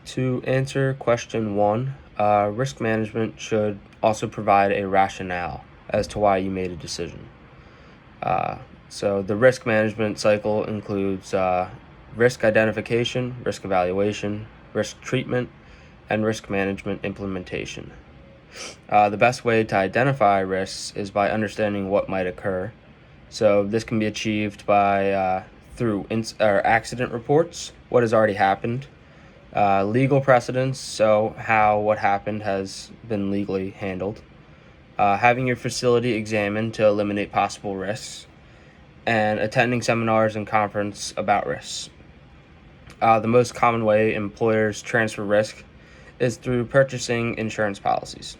To answer question 1, risk management should also provide a rationale as to why you made a decision. So the risk management cycle includes risk identification, risk evaluation, risk treatment, and risk management implementation. The best way to identify risks is by understanding what might occur. So this can be achieved by through accident reports, what has already happened, legal precedents, so how what happened has been legally handled, having your facility examined to eliminate possible risks, and attending seminars and conferences about risks. The most common way employers transfer risk is through purchasing insurance policies.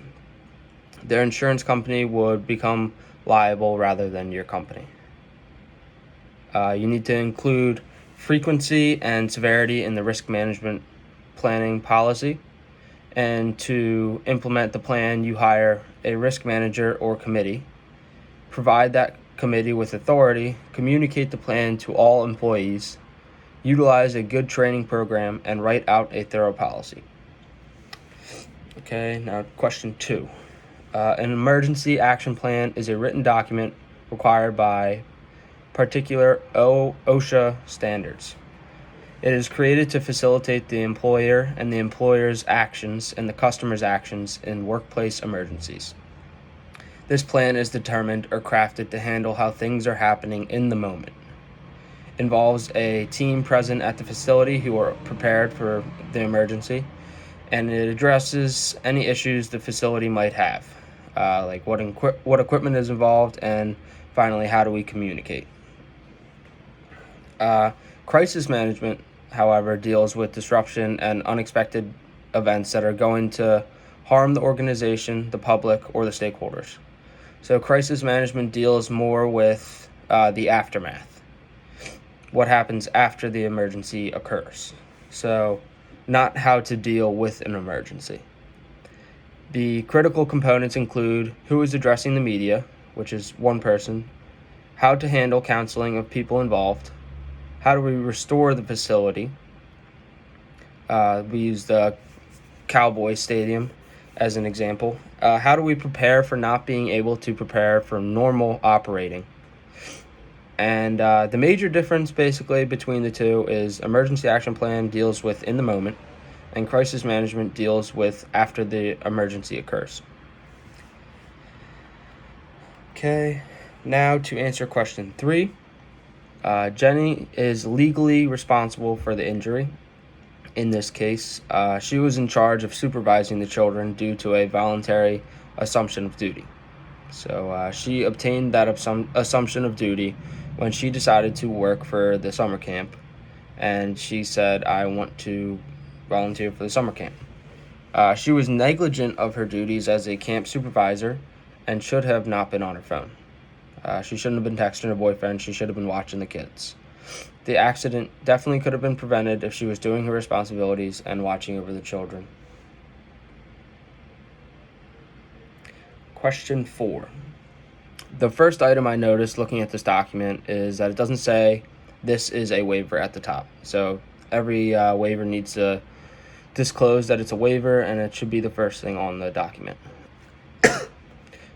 Their insurance company would become liable rather than your company. You need to include frequency and severity in the risk management planning policy. And to implement the plan, you hire a risk manager or committee, provide that committee with authority, communicate the plan to all employees, utilize a good training program, and write out a thorough policy. Okay, now question 2. An emergency action plan is a written document required by particular OSHA standards. It is created to facilitate the employer and the employer's actions and the customer's actions in workplace emergencies. This plan is determined or crafted to handle how things are happening in the moment. Involves a team present at the facility who are prepared for the emergency, and it addresses any issues the facility might have, like what equipment is involved, and finally, how do we communicate. Crisis management, however, deals with disruption and unexpected events that are going to harm the organization, the public, or the stakeholders. So crisis management deals more with the aftermath, what happens after the emergency occurs. So not how to deal with an emergency. The critical components include who is addressing the media, which is one person, how to handle counseling of people involved, how do we restore the facility. We use the Cowboy Stadium as an example. How do we prepare for not being able to prepare for normal operating? And the major difference basically between the two is emergency action plan deals with in the moment, and crisis management deals with after the emergency occurs. Okay, now to answer question 3. Jenny is legally responsible for the injury. In this case, she was in charge of supervising the children due to a voluntary assumption of duty. So she obtained that assumption of duty when she decided to work for the summer camp, and she said, I want to volunteer for the summer camp. She was negligent of her duties as a camp supervisor and should have not been on her phone. She shouldn't have been texting her boyfriend. She should have been watching the kids. The accident definitely could have been prevented if she was doing her responsibilities and watching over the children. Question 4. The first item I noticed looking at this document is that it doesn't say this is a waiver at the top. So every waiver needs to disclose that it's a waiver, and it should be the first thing on the document.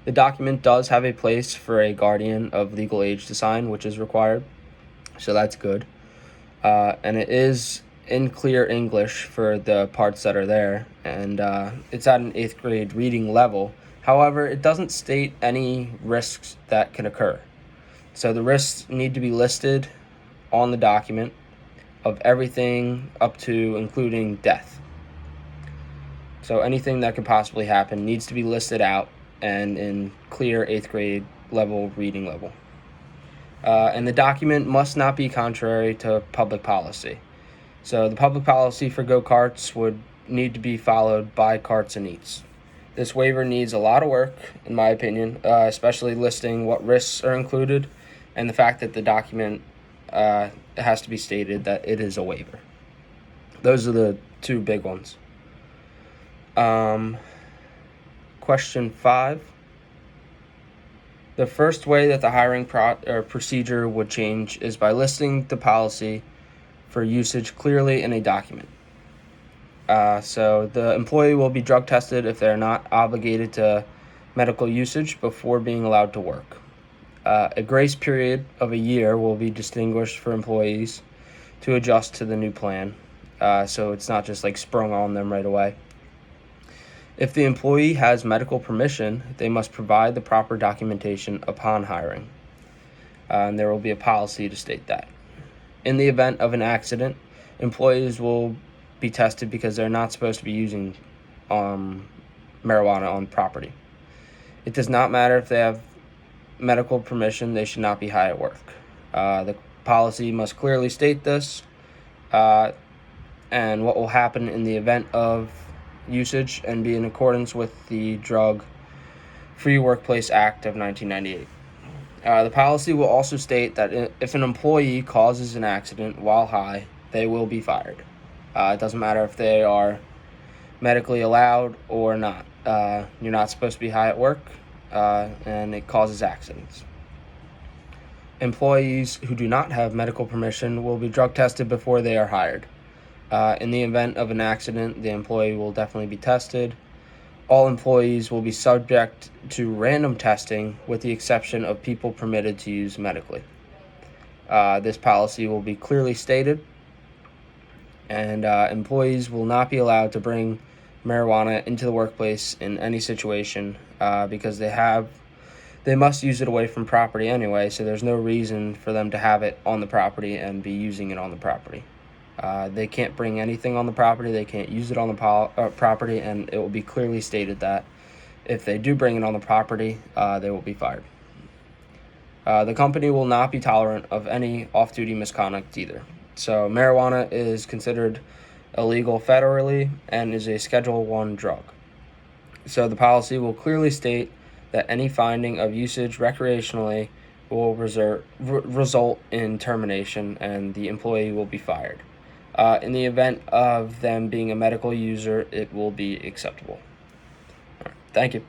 The document does have a place for a guardian of legal age to sign, which is required. So that's good. And it is in clear English for the parts that are there. And it's at an 8th grade reading level. However, it doesn't state any risks that can occur. So the risks need to be listed on the document of everything up to including death. So anything that could possibly happen needs to be listed out and in clear 8th grade level reading level. And the document must not be contrary to public policy. So the public policy for go-karts would need to be followed by Karts and Eats. This waiver needs a lot of work, in my opinion, especially listing what risks are included and the fact that the document has to be stated that it is a waiver. Those are the two big ones. Question 5. The first way that the hiring procedure would change is by listing the policy for usage clearly in a document. So the employee will be drug tested if they're not obligated to medical usage before being allowed to work. A grace period of a year will be distinguished for employees to adjust to the new plan, so it's not just like sprung on them right away. If the employee has medical permission, they must provide the proper documentation upon hiring, and there will be a policy to state that. In the event of an accident, employees will be tested because they're not supposed to be using marijuana on property. It does not matter if they have medical permission, they should not be high at work. The policy must clearly state this, and what will happen in the event of usage, and be in accordance with the Drug Free Workplace Act of 1998. The policy will also state that if an employee causes an accident while high, they will be fired. It doesn't matter if they are medically allowed or not. You're not supposed to be high at work, and it causes accidents. Employees who do not have medical permission will be drug tested before they are hired. In the event of an accident, the employee will definitely be tested. All employees will be subject to random testing with the exception of people permitted to use medically. This policy will be clearly stated, and employees will not be allowed to bring marijuana into the workplace in any situation because they must use it away from property anyway, so there's no reason for them to have it on the property and be using it on the property. They can't bring anything on the property, they can't use it on the property, and it will be clearly stated that if they do bring it on the property, they will be fired. The company will not be tolerant of any off-duty misconduct either. So marijuana is considered illegal federally and is a Schedule I drug. So the policy will clearly state that any finding of usage recreationally will result in termination, and the employee will be fired. In the event of them being a medical user, it will be acceptable. All right, thank you.